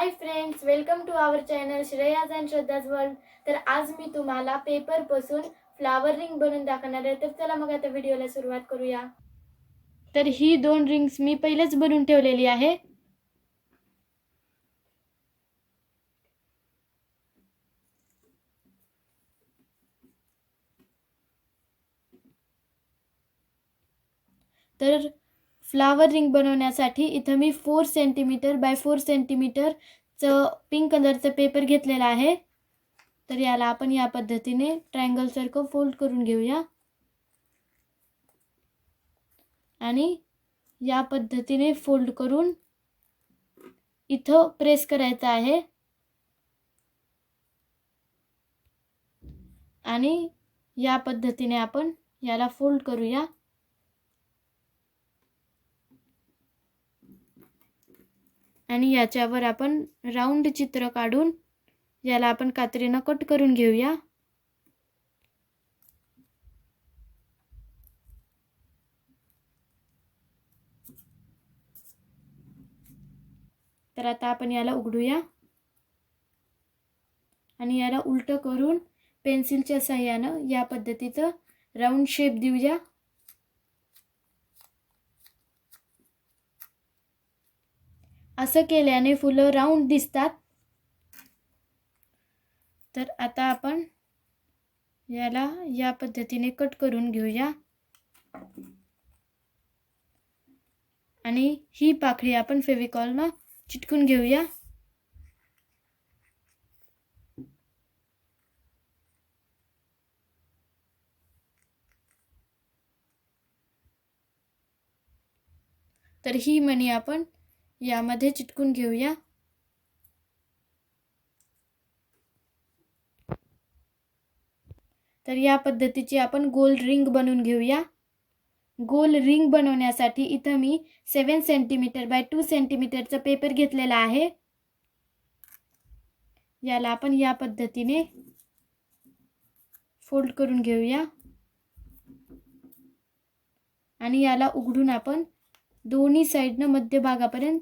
High friends, welcome to our channel Shreya's and Shraddha's world. तर आज मी तुम्हाला पेपर पासून फ्लावर रिंग बनवून दाखवणार आहे। तर चला मग आता व्हिडिओला सुरुवात करूया। तर ही दोन रिंग्स मी पहिलेच बनवून ठेवलेली आहे। तर फ्लावर रिंग बनवण्यासाठी इथं मी 4 सेंटीमीटर बाय 4 सेंटीमीटर पिंक कलरचा पेपर घेतलेला आहे। तर याला आपण या पद्धतीने ट्रायंगल सारखं फोल्ड करून घेऊया आणि या पद्धतीने फोल्ड करून इथं प्रेस करायचं आहे आणि या पद्धतीने आपण याला फोल्ड करूया आणि याच्यावर आपण राऊंड चित्र काढून याला आपण कात्रीने कट करून घेऊया। तर आता आपण याला उघडूया आणि याला उलट करून पेन्सिलच्या सहाय्याने या पद्धतीचा राऊंड शेप देऊया। असं केल्याने फुलं राऊंड दिसतात। तर आता आपण याला या पद्धतीने कट करून घेऊया आणि ही पाकळी आपण फेविकॉलने चिटकून घेऊया। तर ही मणी आपण यामध्ये चिटकून घेऊया। तर या पद्धतीची आपण गोल रिंग बनवून घेऊया। गोल रिंग बनवण्यासाठी इथं मी 7 सेंटीमीटर बाय 2 सेंटीमीटरचा पेपर घेतलेला आहे। याला आपण या पद्धतीने फोल्ड करून घेऊया आणि याला उघडून आपण दोन्ही साइडने मध्यभागापर्यंत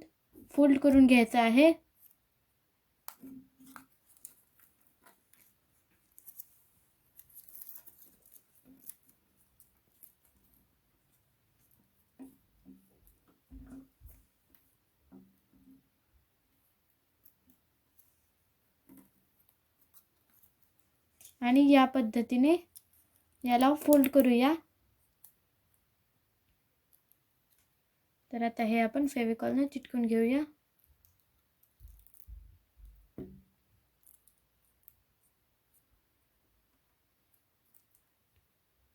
फोल्ड करून घ्यायचं आहे। आणि या पद्धतीने याला फोल्ड करूया। तर आता हे आपण फेविकॉलने चिटकून घेऊया।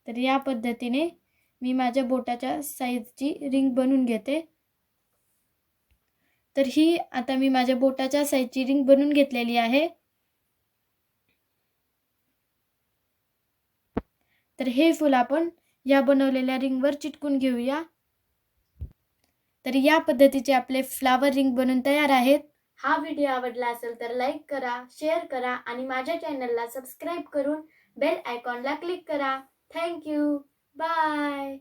तर या पद्धतीने मी माझ्या बोटाच्या साइजची रिंग बनवून घेते। तर ही आता मी माझ्या बोटाच्या साइजची रिंग बनवून घेतलेली आहे। तर हे फूल आपण या बनवलेल्या रिंगवर चिटकून घेऊया। तर या पद्धतीचे आपले फ्लावर रिंग बनून तयार आहेत। हा व्हिडिओ आवडला असेल तर लाईक करा, शेअर करा आणि माझ्या चॅनलला सबस्क्राइब करून बेल आयकॉनला क्लिक करा। Thank you. बाय।